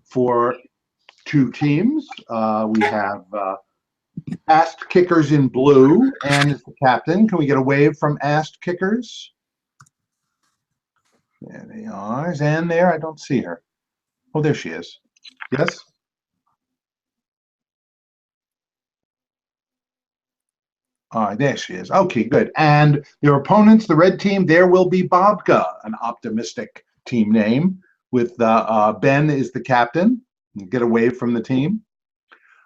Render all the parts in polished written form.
for two teams. We have AST Kickers in blue, and is the captain. Can we get a wave from AST Kickers? There they are. Is Ann there? I don't see her. Oh, there she is. Yes? All right, there she is. Okay, good. And your opponents, the red team, there will be Babka, an optimistic team name, with Ben is the captain. Get a wave from the team.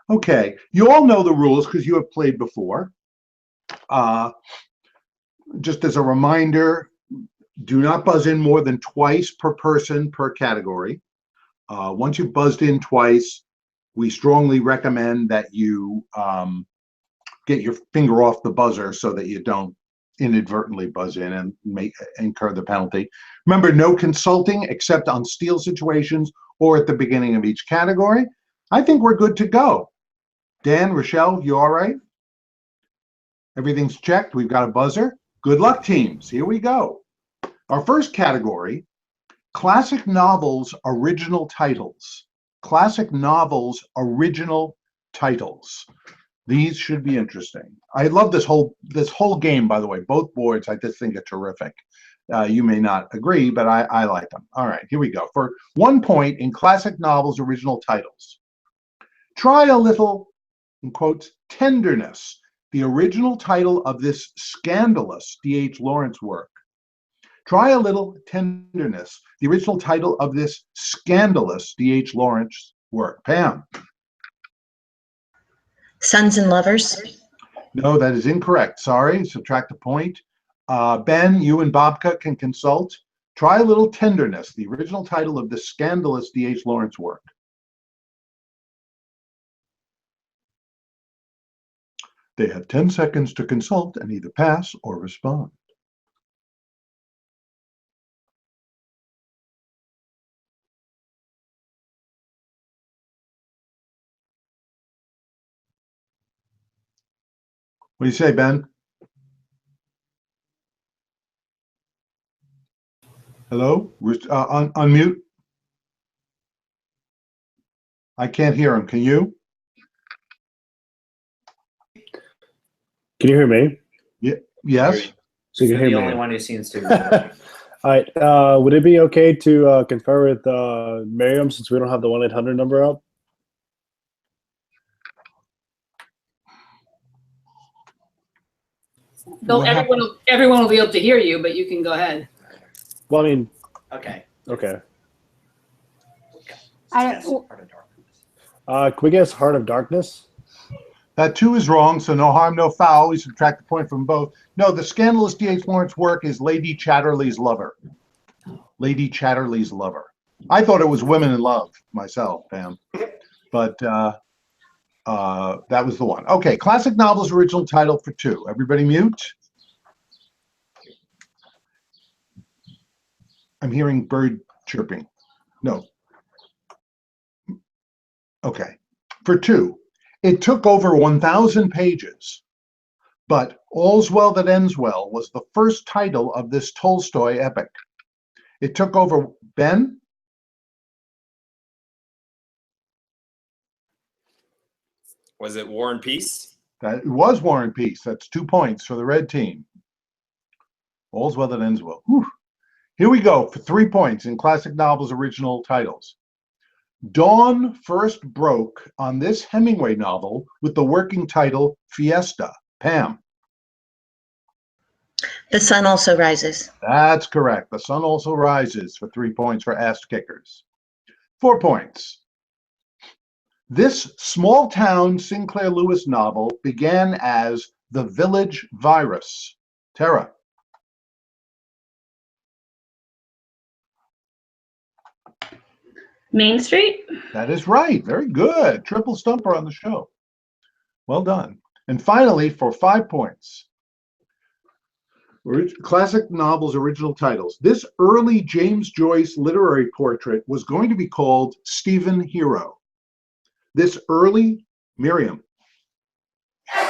Okay, you all know the rules because you have played before. Just as a reminder, do not buzz in more than twice per person per category. Once you've buzzed in twice, we strongly recommend that you get your finger off the buzzer so that you don't inadvertently buzz in and incur the penalty. Remember, no consulting except on steal situations or at the beginning of each category. I think we're good to go. Dan, Rochelle, you all right? Everything's checked. We've got a buzzer. Good luck, teams. Here we go. Our first category, classic novels original titles. Classic novels original titles. These should be interesting. I love this whole game, by the way. Both boards I just think are terrific. You may not agree, but I like them. All right, here we go. For 1 point in classic novels original titles. Try a little, in quotes, tenderness, the original title of this scandalous D.H. Lawrence work. Try a little tenderness, the original title of this scandalous D.H. Lawrence work. Pam. Sons and Lovers. No, that is incorrect. Sorry, subtract a point. Ben, you and Babka can consult. Try a little tenderness, the original title of this scandalous D.H. Lawrence work. They have 10 seconds to consult and either pass or respond. What do you say, Ben? Hello? Unmute. I can't hear him. Can you? Can you hear me? Yeah. Yes. So you can hear the me. only one who seems to. All right. Would it be okay to confer with Miriam since we don't have the 1-800 number up? No, everyone will be able to hear you, but you can go ahead. Well, I mean. Okay. Okay. Can we guess Heart of Darkness? That too is wrong, so no harm, no foul. We subtract the point from both. No, the scandalous D.H. Lawrence work is Lady Chatterley's Lover. Lady Chatterley's Lover. I thought it was Women in Love myself, Pam. But that was the one. Okay, classic novels original title for 2. Everybody mute. I'm hearing bird chirping. No. Okay. For 2. It took over 1,000 pages, but All's Well That Ends Well was the first title of this Tolstoy epic. It took over, Ben? Was it War and Peace? That was War and Peace. That's 2 points for the red team. All's Well That Ends Well. Whew. Here we go for 3 points in classic novels original titles. Dawn first broke on this Hemingway novel with the working title Fiesta. Pam. The Sun Also Rises. That's correct. The Sun Also Rises for 3 points for AST Kickers. 4 points. This small-town Sinclair Lewis novel began as The Village Virus. Tara. Main Street? That is right. Very good. Triple stumper on the show. Well done. And finally, for 5 points, classic novels original titles. This early James Joyce literary portrait was going to be called Stephen Hero. This early, Miriam.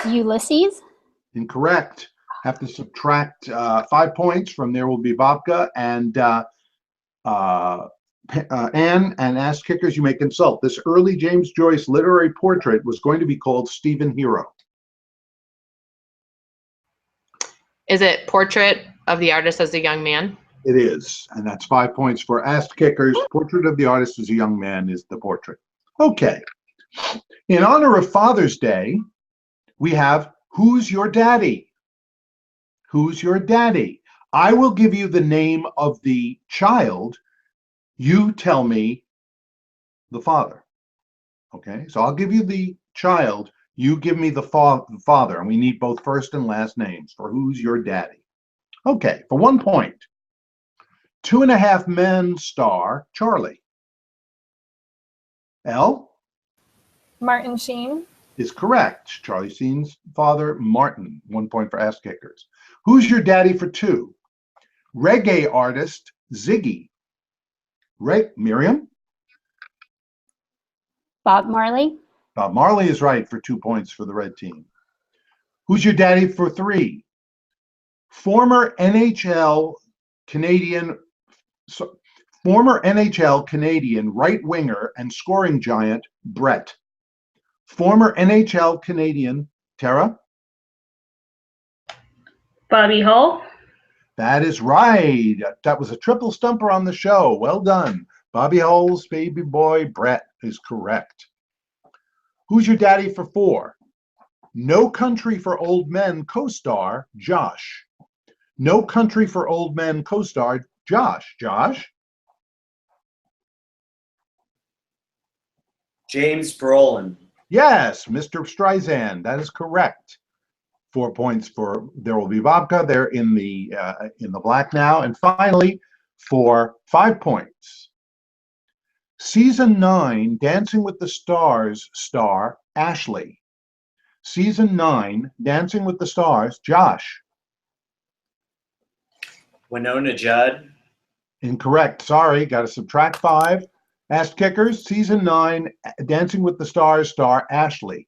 Ulysses? Incorrect. Have to subtract 5 points from There Will Be Babka and Anne and Ass Kickers, you may consult. This early James Joyce literary portrait was going to be called Stephen Hero. Is it Portrait of the Artist as a Young Man? It is, and that's 5 points for Ass Kickers. Portrait of the Artist as a Young Man is the portrait. Okay. In honor of Father's Day, we have Who's Your Daddy? Who's Your Daddy? I will give you the name of the child. You tell me the father. Okay, so I'll give you the child. You give me the father, and we need both first and last names for Who's Your Daddy. Okay, for 1 point. 2.5 Men star Charlie. L Martin Sheen. is correct. Charlie Sheen's father, Martin. 1 point for Ass Kickers. Who's Your Daddy for 2? Reggae artist Ziggy. Miriam? Bob Marley. Bob Marley is right for 2 points for the red team. Who's Your Daddy for 3? Former NHL Canadian right winger and scoring giant Brett. Former NHL Canadian Tara? Bobby Hull. That is right. That was a triple stumper on the show. Well done. Bobby Hull's baby boy Brett is correct. Who's Your Daddy for 4? No Country for Old Men co-star Josh. No Country for Old Men co-star Josh. Josh? James Brolin. Yes, Mr. Streisand. That is correct. 4 points for There Will Be Babka. They're in the black now. And finally, for 5 points, Season 9, Dancing with the Stars star Ashley. Season 9, Dancing with the Stars, Josh. Winona Judd. Incorrect. Sorry, got to subtract 5. Ass Kickers, Season 9, Dancing with the Stars star Ashley.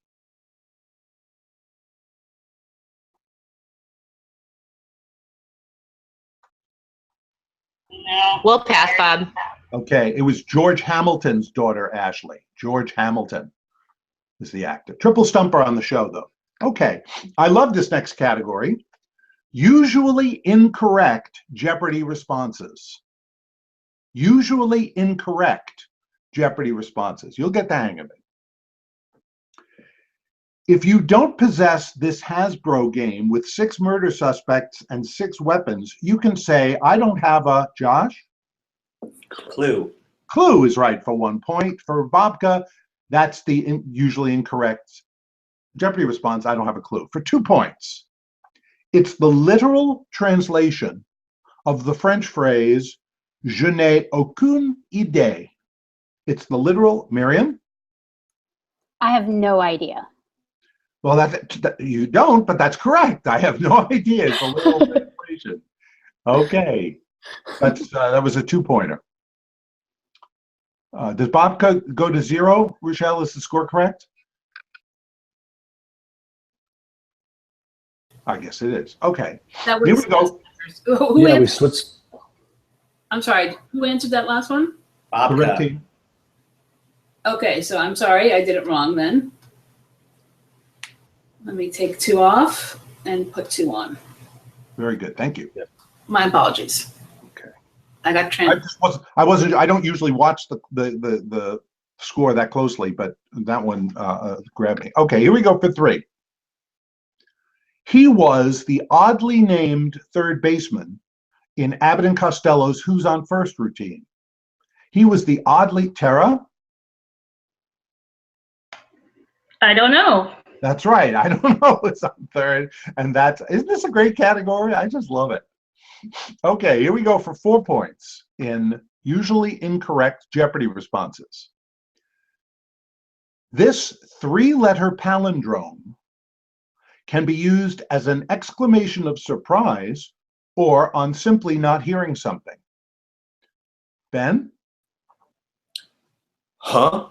We'll pass, Bob. Okay, it was George Hamilton's daughter, Ashley. George Hamilton is the actor. Triple stumper on the show, though. Okay, I love this next category. Usually incorrect Jeopardy responses. Usually incorrect Jeopardy responses. You'll get the hang of it. If you don't possess this Hasbro game with 6 murder suspects and 6 weapons, you can say, I don't have a, Josh? Clue. Clue is right for 1 point. For Babka, that's the usually incorrect Jeopardy response. I don't have a clue. For 2 points, it's the literal translation of the French phrase, je n'ai aucune idée. It's the literal, Miriam? I have no idea. Well, you don't, but that's correct. I have no idea. It's a literal translation. Okay, that was a 2-pointer. Does Bob go to 0? Rochelle, is the score correct? I guess it is. Okay. That was, here we go. Who Yeah, we answered, switched. I'm sorry, who answered that last one? The red Babka. team. Okay, so I'm sorry, I did it wrong then. Let me take 2 off and put 2 on. Very good. Thank you. My apologies. Okay. I got I don't usually watch the score that closely, but that one grabbed me. Okay, here we go for 3. He was the oddly named third baseman in Abbott and Costello's Who's on First routine. He was the oddly, Tara? I don't know. That's right. I don't know what's on third. And isn't this a great category? I just love it. Okay, here we go for 4 points in usually incorrect Jeopardy responses. This 3-letter palindrome can be used as an exclamation of surprise or on simply not hearing something. Ben? Huh?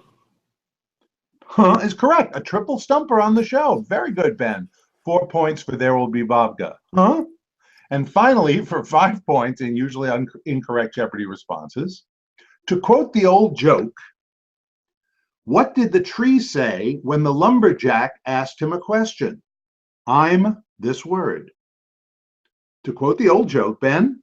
Huh is correct. A triple stumper on the show. Very good, Ben. 4 points for There Will Be Babka. Huh? And finally, for 5 points in usually incorrect Jeopardy responses, To quote the old joke, what did the tree say when the lumberjack asked him a question? I'm this word. To quote the old joke, Ben?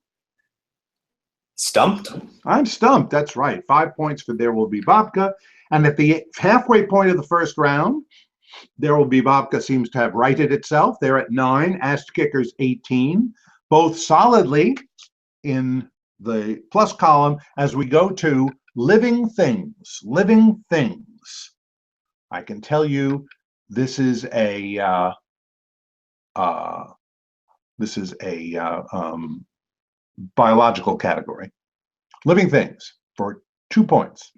Stumped. I'm stumped. That's right. 5 points for There Will Be Babka. And at the halfway point of the first round, There Will Be Babka seems to have righted itself. They're at 9, AST Kickers 18, both solidly in the plus column as we go to living things. Living things. I can tell you this is a biological category. Living things for 2 points.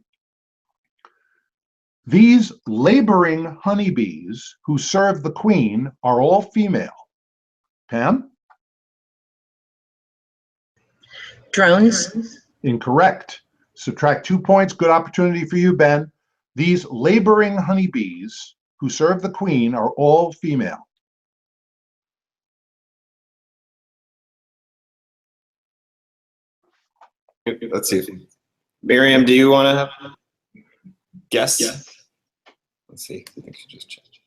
These laboring honeybees who serve the queen are all female. Pam? Drones. Incorrect. Subtract 2 points. Good opportunity for you, Ben. These laboring honeybees who serve the queen are all female. Let's see. Miriam, do you want to have guess? Yeah. Let's see. I think she just changed.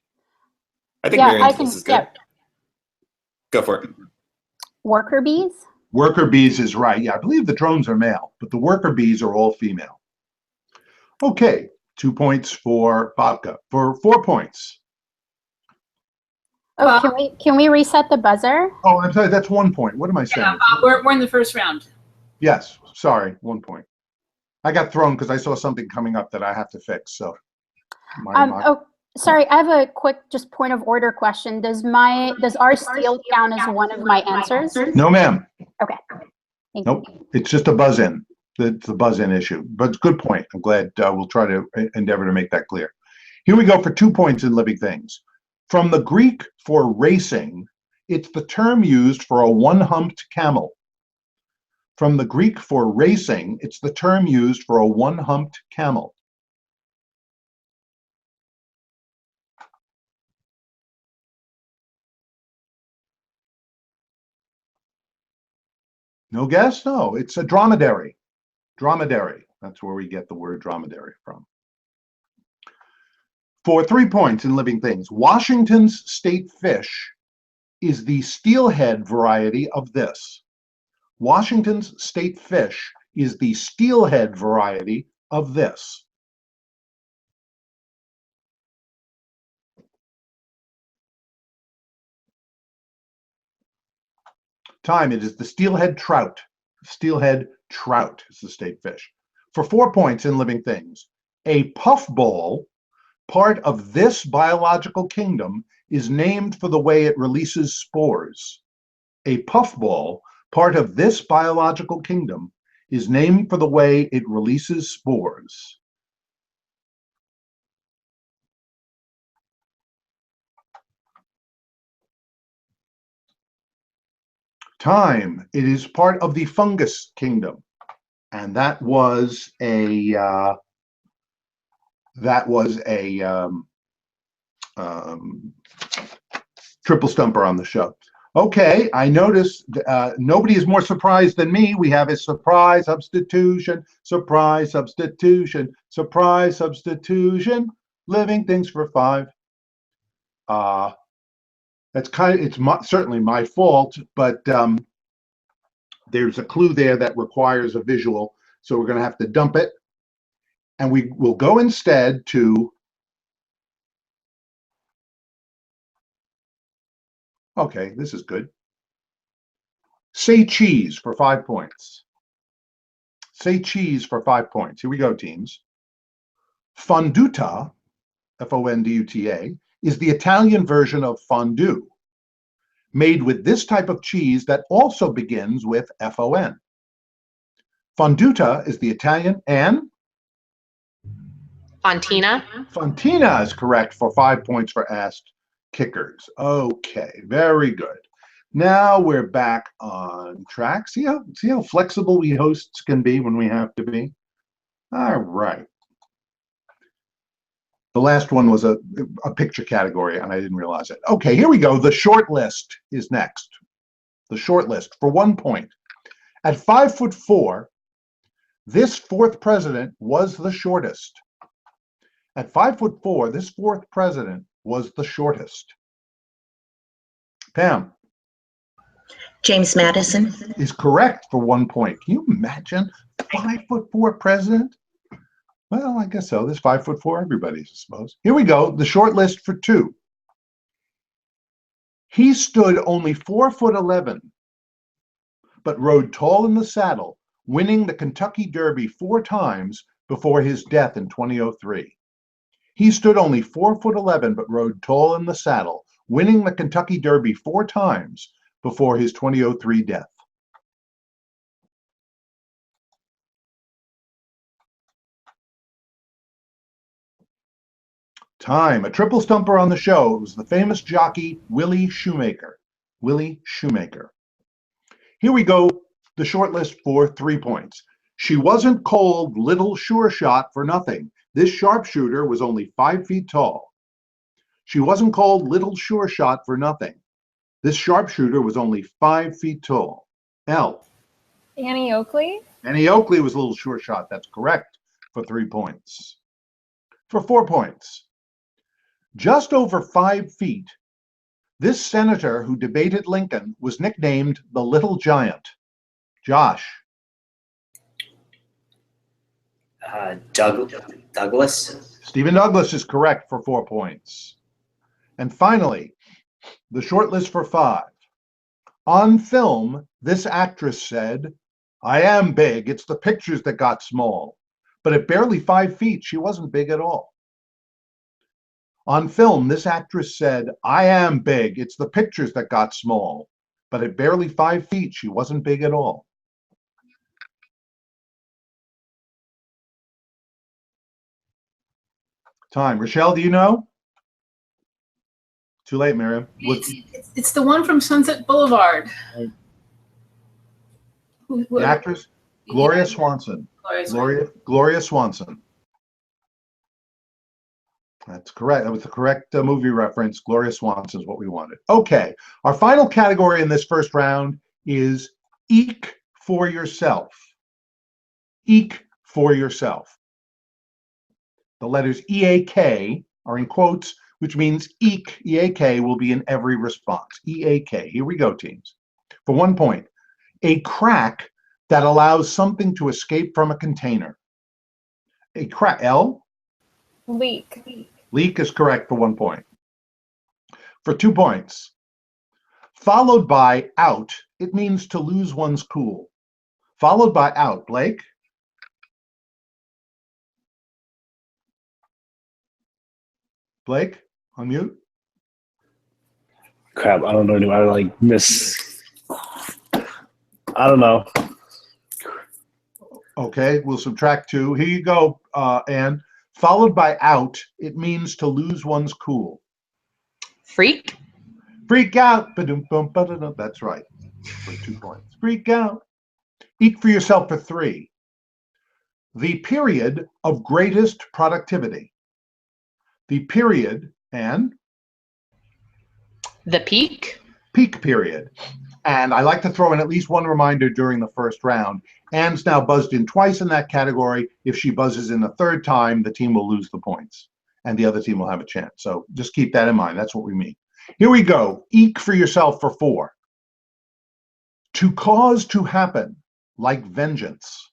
I think Miriam's guess is good. Yeah. Go for it. Worker bees? Worker bees is right. Yeah, I believe the drones are male, but the worker bees are all female. Okay, 2 points for Babka. For 4 points. Oh, can we reset the buzzer? Oh, I'm sorry. That's 1 point. What am I saying? Yeah, we're in the first round. Yes, sorry, 1 point. I got thrown because I saw something coming up that I have to fix. So, oh, sorry. I have a quick, just point of order question. Does our steel count as one of my answers? No, ma'am. Okay. Nope. It's just a buzz-in. It's the buzz-in issue. But it's a good point. I'm glad we'll try to endeavor to make that clear. Here we go for 2 points in living things. From the Greek for racing, it's the term used for a one-humped camel. From the Greek for racing, it's the term used for a one-humped camel. No guess? No, it's a dromedary. Dromedary. That's where we get the word dromedary from. For 3 points in living things, Washington's state fish is the steelhead variety of this. Washington's state fish is the steelhead variety of this. Time, it is the steelhead trout. Steelhead trout is the state fish. For 4 points in living things, a puffball, part of this biological kingdom, is named for the way it releases spores. A puffball, part of this biological kingdom, is named for the way it releases spores. Time, it is part of the fungus kingdom, and that was a triple stumper on the show. Okay, I noticed nobody is more surprised than me. We have a surprise substitution, surprise substitution, surprise substitution, living things for 5. That's certainly my fault, but there's a clue there that requires a visual, so we're going to have to dump it. And we will go instead to, okay, this is good. Say cheese for 5 points. Say cheese for 5 points. Here we go, teams. Fonduta, Fonduta, is the Italian version of fondue, made with this type of cheese that also begins with Fon. Fonduta is the Italian, and Fontina. Fontina is correct for 5 points for AST Kickers. Okay, very good. Now we're back on track. See how flexible we hosts can be when we have to be? All right. The last one was a picture category, and I didn't realize it. Okay, here we go. The short list is next. The short list for 1 point. At 5'4", This fourth president was the shortest. At 5'4", this fourth president was the shortest. Pam. James Madison. Is correct for 1 point. Can you imagine 5'4" president? Well, I guess so. There's 5'4" everybody, I suppose. Here we go. The short list for 2. He stood only 4'11", but rode tall in the saddle, winning the Kentucky Derby 4 times before his death in 2003. He stood only 4'11", but rode tall in the saddle, winning the Kentucky Derby 4 times before his 2003 death. Time. A triple stumper on the show. It was the famous jockey Willie Shoemaker. Willie Shoemaker. Here we go. The short list for 3 points. She wasn't called Little Sure Shot for nothing. This sharpshooter was only 5 feet tall. She wasn't called Little Sure Shot for nothing. This sharpshooter was only 5 feet tall. L. Annie Oakley. Annie Oakley was a Little Sure Shot. That's correct for 3 points. For 4 points. Just over 5 feet, this senator who debated Lincoln was nicknamed the Little Giant. Josh. Douglas. Stephen Douglas is correct for 4 points. And finally, the short list for 5. On film, this actress said, "I am big, it's the pictures that got small." But at barely 5 feet, she wasn't big at all. On film, this actress said, "I am big, it's the pictures that got small." But at barely 5 feet, she wasn't big at all. Time. Rochelle, do you know? Too late, Miriam. It's the one from Sunset Boulevard. The actress? Gloria Swanson. Gloria Swanson. That's correct. That was the correct movie reference. Gloria Swanson is what we wanted. Okay. Our final category in this first round is Eek for yourself. Eek for yourself. The letters EAK are in quotes, which means eek, EAK, will be in every response. EAK. Here we go, teams. For 1 point, a crack that allows something to escape from a container. A crack. L? Leak. Leak is correct for 1 point. For 2 points, followed by out, it means to lose one's cool. Followed by out. Blake? Blake, unmute. Crap, I don't know. I like miss. I don't know. Okay, we'll subtract 2. Here you go, Anne. Followed by out, it means to lose one's cool. Freak. Freak out. That's right. For 2 points. Freak out. Eat for yourself for 3. The period of greatest productivity. The period and? The peak. Peak period. And I like to throw in at least one reminder during the first round. Anne's now buzzed in twice in that category. If she buzzes in the 3rd time, the team will lose the points and the other team will have a chance. So just keep that in mind. That's what we mean. Here we go. Eek for yourself for 4. To cause to happen, like vengeance.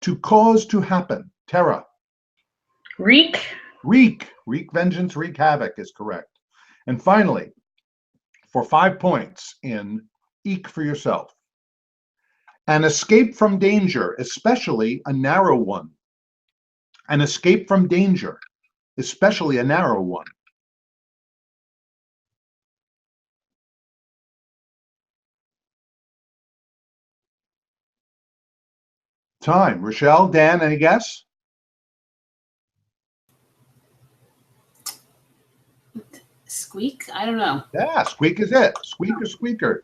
To cause to happen. Tara. Reek. Wreak. Wreak vengeance, wreak havoc is correct. And finally, for 5 points in Eek for yourself. An escape from danger, especially a narrow one. An escape from danger, especially a narrow one. Time. Rochelle, Dan, any guess? Squeak? I don't know. Yeah, squeak is it. Squeak or squeaker.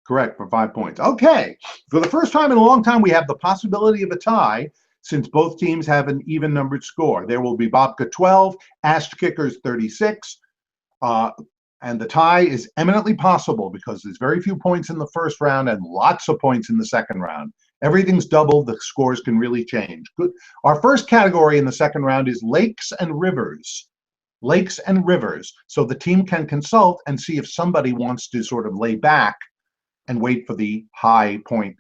Correct for 5 points. Okay. For the first time in a long time, we have the possibility of a tie since both teams have an even numbered score. There will be Babka 12, AST Kickers 36. And the tie is eminently possible because there's very few points in the first round and lots of points in the second round. Everything's doubled. The scores can really change. Good. Our first category in the second round is lakes and rivers. Lakes and rivers. So the team can consult and see if somebody wants to sort of lay back and wait for the high point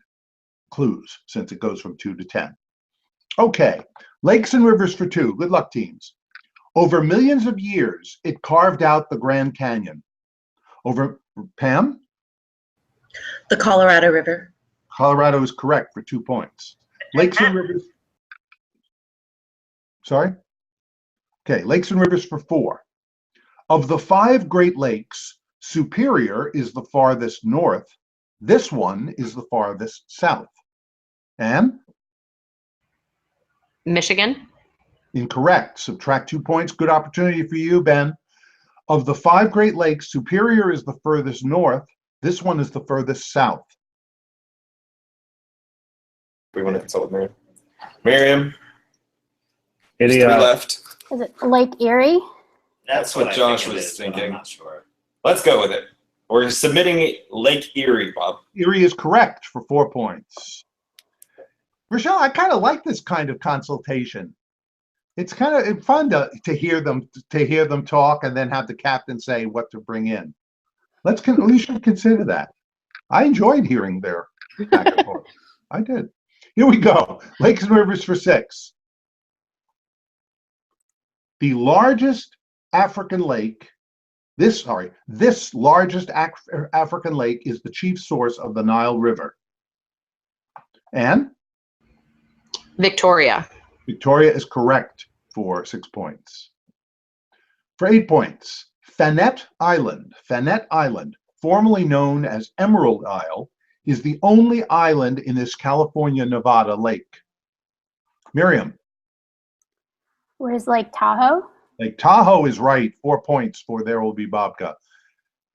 clues, since it goes from 2 to 10. Okay, lakes and rivers for 2. Good luck, teams. Over millions of years, it carved out the Grand Canyon. Over, Pam? The Colorado River. Colorado is correct for 2 points. Lakes and rivers. Sorry? Okay, lakes and rivers for 4. Of the 5 Great Lakes, Superior is the farthest north. This one is the farthest south. Anne? Michigan. Incorrect. Subtract 2 points. Good opportunity for you, Ben. Of the 5 Great Lakes, Superior is the furthest north. This one is the furthest south. We want to consult with Miriam. Miriam, Any, there's 3 left. Is it Lake Erie? That's what I Josh think it was is, but thinking. I'm not sure. Let's go with it. We're submitting Lake Erie, Bob. Erie is correct for 4 points. Rochelle, I kind of like this kind of consultation. It's kind of fun to hear them talk and then have the captain say what to bring in. We should consider that. I enjoyed hearing their back and forth. I did. Here we go. Lakes and rivers for 6. The largest African lake. This largest African lake is the chief source of the Nile River. Anne? Victoria. Victoria is correct for 6 points. For 8 points, Fannette Island, formerly known as Emerald Isle, is the only island in this California-Nevada lake. Miriam? Where's Lake Tahoe? Lake Tahoe is right. 4 points for There Will Be Babka.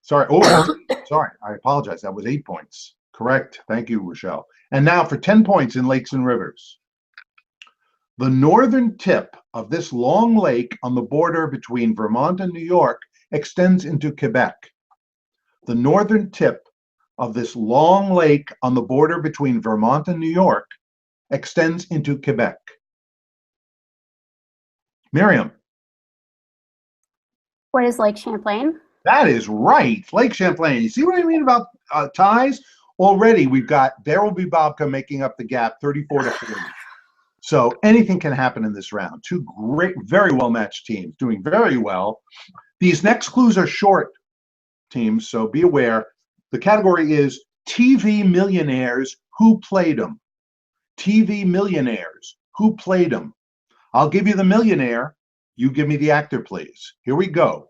Sorry. Oh, sorry. I apologize. That was 8 points. Correct. Thank you, Rochelle. And now for 10 points in lakes and rivers. The northern tip of this long lake on the border between Vermont and New York extends into Quebec. The northern tip of this long lake on the border between Vermont and New York extends into Quebec. Miriam? Where is Lake Champlain? That is right. Lake Champlain. You see what I mean about ties? Already we've got There Will Be Babka making up the gap, 34 to 40. So anything can happen in this round. 2 great, very well-matched teams doing very well. These next clues are short, teams, so be aware. The category is TV millionaires who played them. TV millionaires who played them. I'll give you the millionaire. You give me the actor, please. Here we go.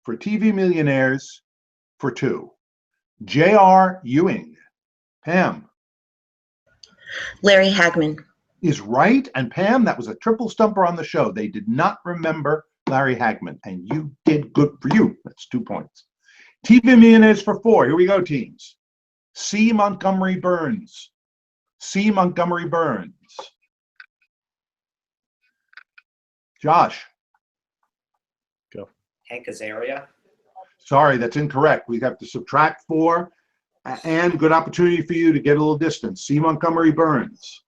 For TV millionaires for 2. J.R. Ewing. Pam? Larry Hagman. Is right. And Pam, that was a triple stumper on the show. They did not remember Larry Hagman, and you did good for you. That's 2 points. TV millionaires for 4. Here we go, teams. C. Montgomery Burns. C. Montgomery Burns. Josh? Go. Hank Azaria. Sorry, that's incorrect. We have to subtract 4. And good opportunity for you to get a little distance. C. Montgomery Burns.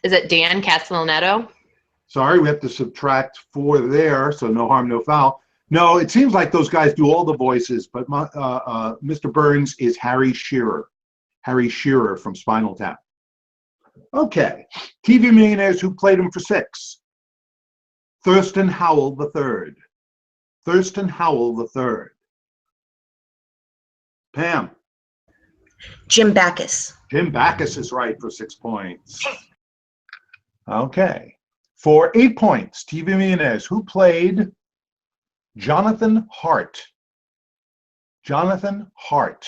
Is it Dan Castellanetto? Sorry, we have to subtract 4 there, so no harm, no foul. No, it seems like those guys do all the voices, but Mr. Burns is Harry Shearer. Harry Shearer from Spinal Tap. Okay, TV millionaires who played him for 6. Thurston Howell III. Thurston Howell III. Pam? Jim Backus. Jim Backus is right for 6 points. Okay. For 8 points, TV millionaires who played Jonathan Hart. Jonathan Hart.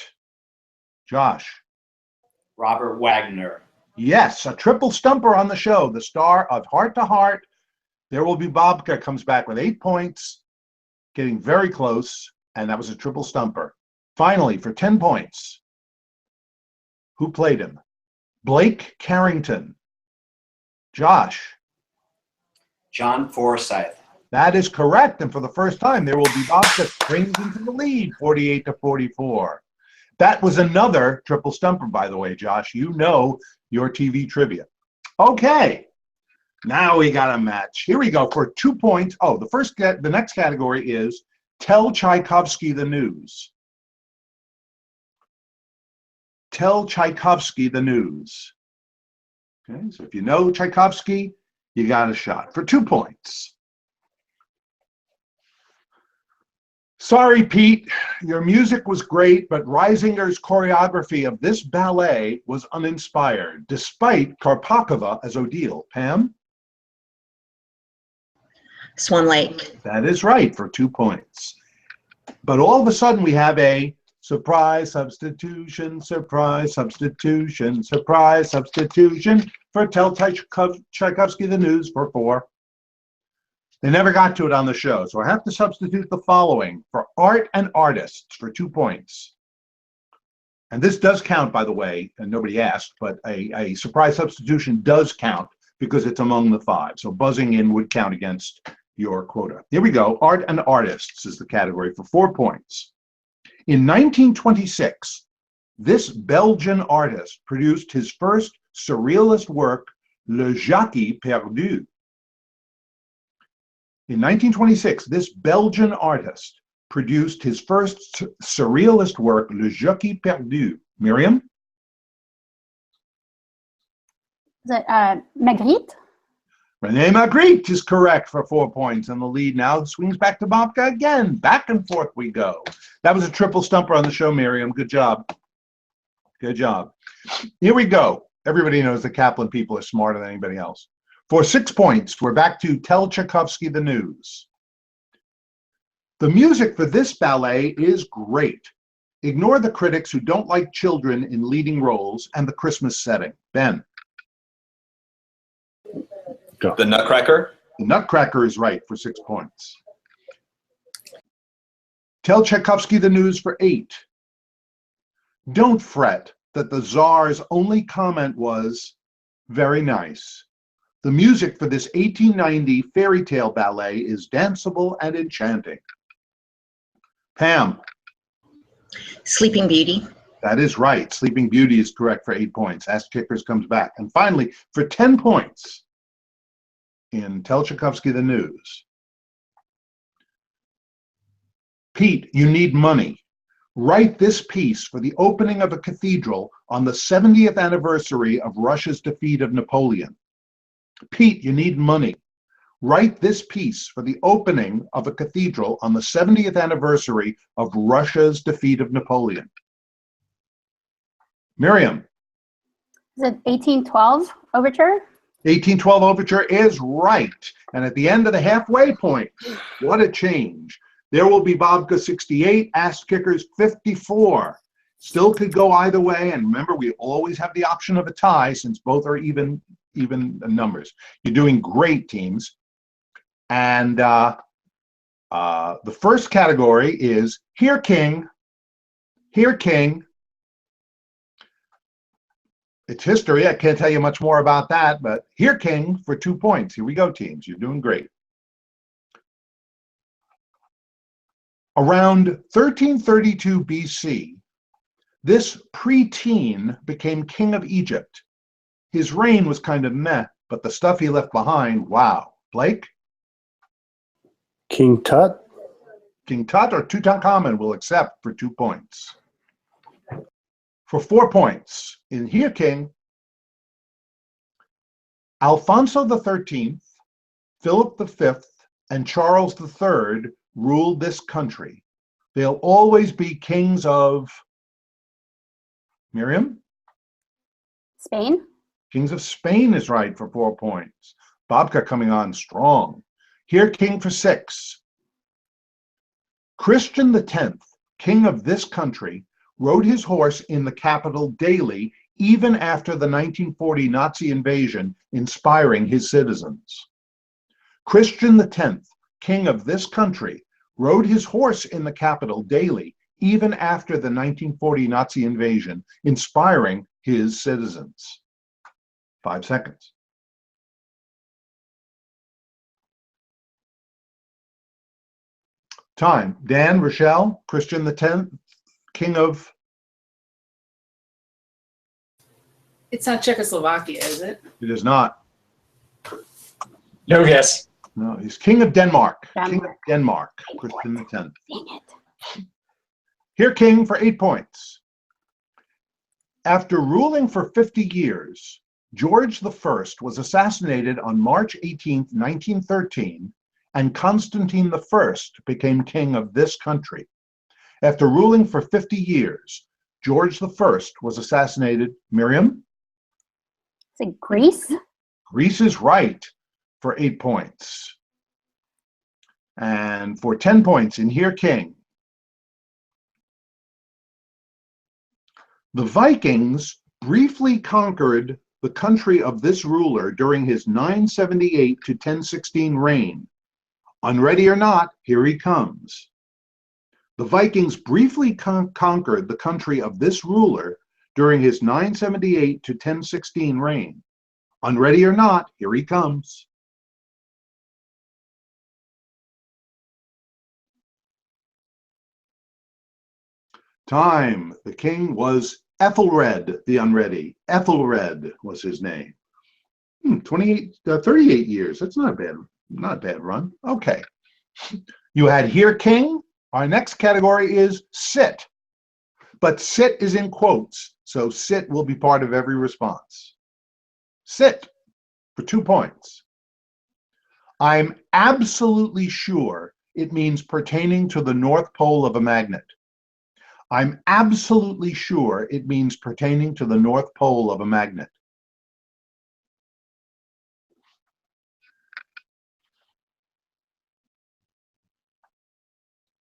Josh? Robert Wagner. Yes, a triple stumper on the show. The star of Heart to Heart. There Will Be Babka comes back with 8 points, getting very close, and that was a triple stumper. Finally, for 10 points, who played him? Blake Carrington. Josh? John Forsythe. That is correct. And for the first time, there will be Babka springs into the lead, 48-44. That was another triple stumper, by the way, Josh. You know your TV trivia. Okay. Now we got a match. Here we go for 2 points. Oh, the next category is Tell Tchaikovsky the News. Tell Tchaikovsky the news. Okay, so if you know Tchaikovsky, you got a shot for 2 points. Sorry, Pete, your music was great, but Reisinger's choreography of this ballet was uninspired, despite Karpakova as Odile. Pam? Swan Lake. That is right for 2 points. But all of a sudden we have a surprise substitution, surprise substitution, surprise substitution for Tell Tchaikovsky the News for 4. They never got to it on the show, so I have to substitute the following for art and artists for 2 points. And this does count, by the way, and nobody asked, but a surprise substitution does count because it's among the 5. So buzzing in would count against your quota. Here we go. Art and artists is the category for 4 points. In 1926, this Belgian artist produced his first surrealist work, Le Jacquet Perdu. In 1926, this Belgian artist produced his first surrealist work, Le Jacquet Perdu. Miriam? Is it Magritte? René Magritte is correct for 4 points, and the lead now swings back to Babka again. Back and forth we go. That was a triple stumper on the show, Miriam. Good job. Good job. Here we go. Everybody knows the Kaplan people are smarter than anybody else. For 6 points, we're back to Tell Tchaikovsky the News. The music for this ballet is great. Ignore the critics who don't like children in leading roles and the Christmas setting. Ben? Go. The Nutcracker? The Nutcracker is right for 6 points. Tell Tchaikovsky the News for 8. Don't fret that the Tsar's only comment was, very nice. The music for this 1890 fairy tale ballet is danceable and enchanting. Pam? Sleeping Beauty. That is right. Sleeping Beauty is correct for 8 points. Ask Kickers comes back. And finally, for 10 points, in Tell Tchaikovsky the News. Pete, you need money. Write this piece for the opening of a cathedral on the 70th anniversary of Russia's defeat of Napoleon. Pete, you need money. Write this piece for the opening of a cathedral on the 70th anniversary of Russia's defeat of Napoleon. Miriam? Is it 1812 Overture? 1812 Overture is right. And at the end of the halfway point, what a change. There will be Babka 68, Ass Kickers 54. Still could go either way. And remember, we always have the option of a tie since both are even numbers. You're doing great, teams. And the first category is Here King, Here King. It's history. I can't tell you much more about that, but Here King for 2 points. Here we go, teams. You're doing great. Around 1332 BC, this preteen became king of Egypt. His reign was kind of meh, but the stuff he left behind, wow. Blake? King Tut? King Tut or Tutankhamun will accept for 2 points. For 4 points, in Here King, Alfonso XIII, Philip V, and Charles III ruled this country. They'll always be kings of, Miriam? Spain? Kings of Spain is right for 4 points. Babka coming on strong. Here King for 6. Christian X, king of this country, rode his horse in the capital daily, even after the 1940 Nazi invasion, inspiring his citizens. Christian X, king of this country, rode his horse in the capital daily, even after the 1940 Nazi invasion, inspiring his citizens. 5 seconds. Time. Dan, Rochelle, Christian the 10th, king of... It's not Czechoslovakia, is it? It is not. No guess. No, he's king of Denmark. King of Denmark. Denmark, Christian the 10th. Dang it. Here, king for 8 points. After ruling for 50 years, George I was assassinated on March 18, 1913, and Constantine I became king of this country. After ruling for 50 years, George I was assassinated. Miriam? Is it Greece? Greece is right for 8 points. And for 10 points, in here, king. The Vikings briefly conquered the country of this ruler during his 978 to 1016 reign. Unready or not, here he comes. The Vikings briefly conquered the country of this ruler during his 978 to 1016 reign. Unready or not, here he comes. Time. The king was Ethelred the Unready. Ethelred was his name. 38 years. That's not a bad run. Okay. You had here king. Our next category is sit. But sit is in quotes, so sit will be part of every response. Sit for 2 points. I'm absolutely sure it means pertaining to the North Pole of a magnet. I'm absolutely sure it means pertaining to the North Pole of a magnet.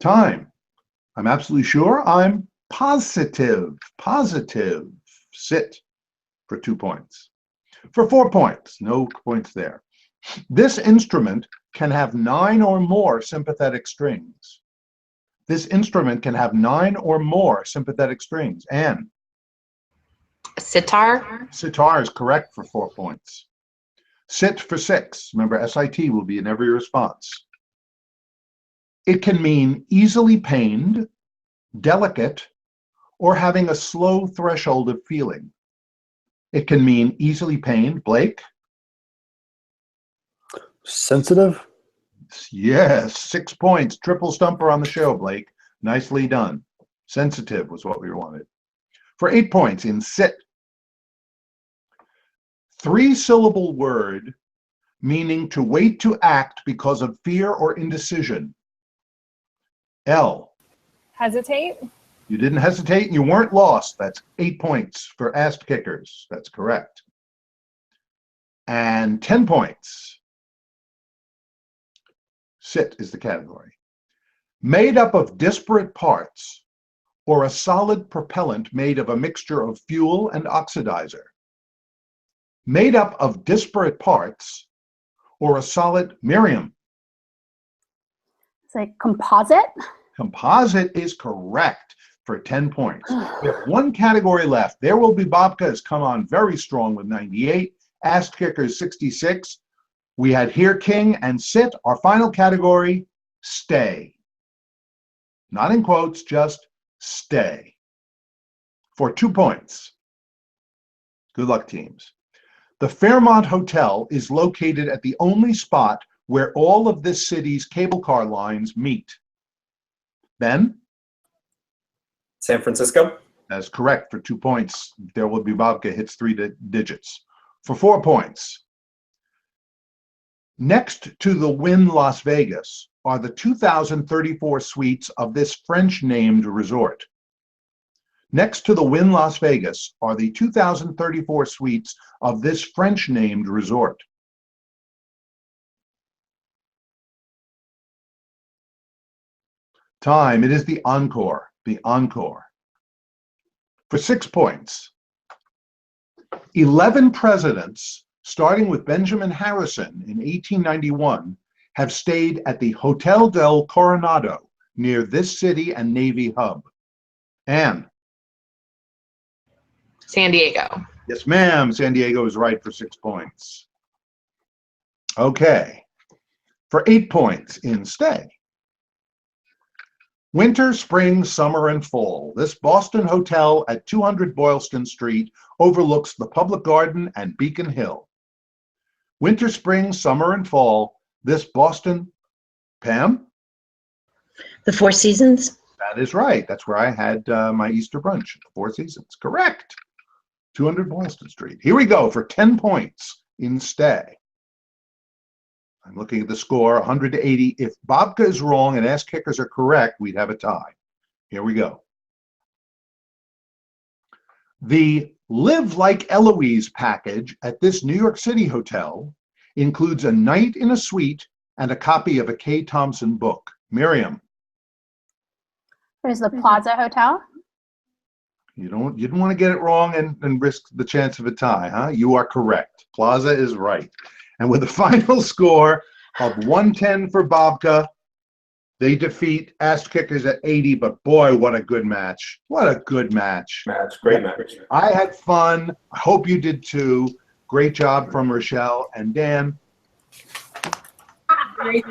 Time. I'm absolutely sure. I'm positive. Positive. Sit for 2 points. For 4 points. No points there. This instrument can have 9 or more sympathetic strings. This instrument can have 9 or more sympathetic strings. Anne? Sitar. Sitar is correct for 4 points. Sit for 6. Remember, SIT will be in every response. It can mean easily pained, delicate, or having a slow threshold of feeling. It can mean easily pained. Blake? Sensitive? Yes, 6 points. Triple stumper on the show, Blake. Nicely done. Sensitive was what we wanted. For 8 points in sit. 3-syllable word meaning to wait to act because of fear or indecision. L. Hesitate. You didn't hesitate and you weren't lost. That's 8 points for AST kickers. That's correct. And 10 points. Sit is the category. Made up of disparate parts or a solid propellant made of a mixture of fuel and oxidizer. Made up of disparate parts or a solid... Miriam? It's like composite. Composite is correct for 10 points. We have 1 category left. There Will Be Babka has come on very strong with 98. AST kickers 66. We had here king and sit. Our final category, stay. Not in quotes, just stay. For 2 points. Good luck, teams. The Fairmont Hotel is located at the only spot where all of this city's cable car lines meet. Ben? San Francisco? That's correct for 2 points. There Will Be Babka hits 3 digits. For 4 points. Next to the Wynn Las Vegas are the 2,034 suites of this French-named resort. Next to the Wynn Las Vegas are the 2,034 suites of this French-named resort. Time. It is the Encore. The Encore. For 6 points. 11 presidents, starting with Benjamin Harrison in 1891, have stayed at the Hotel del Coronado near this city and Navy hub. Anne? San Diego. Yes, ma'am. San Diego is right for 6 points. Okay. For 8 points in stay. Winter, spring, summer, and fall. This Boston hotel at 200 Boylston Street overlooks the Public Garden and Beacon Hill. Winter, spring, summer, and fall. This Boston, Pam? The Four Seasons. That is right. That's where I had my Easter brunch, Four Seasons. Correct. 200 Boylston Street. Here we go for 10 points in stay. I'm looking at the score, 100 to 80. If Babka is wrong and AST kickers are correct, we'd have a tie. Here we go. The Live Like Eloise package at this New York City hotel includes a night in a suite and a copy of a K. Thompson book. Miriam. There's the Plaza Hotel. You didn't want to get it wrong and risk the chance of a tie, huh? You are correct. Plaza is right. And with a final score of 110 for Babka, they defeat AST kickers at 80, but boy, what a good match. What a good match. Great match. I had fun. I hope you did too. Great job from Rochelle and Dan. Great.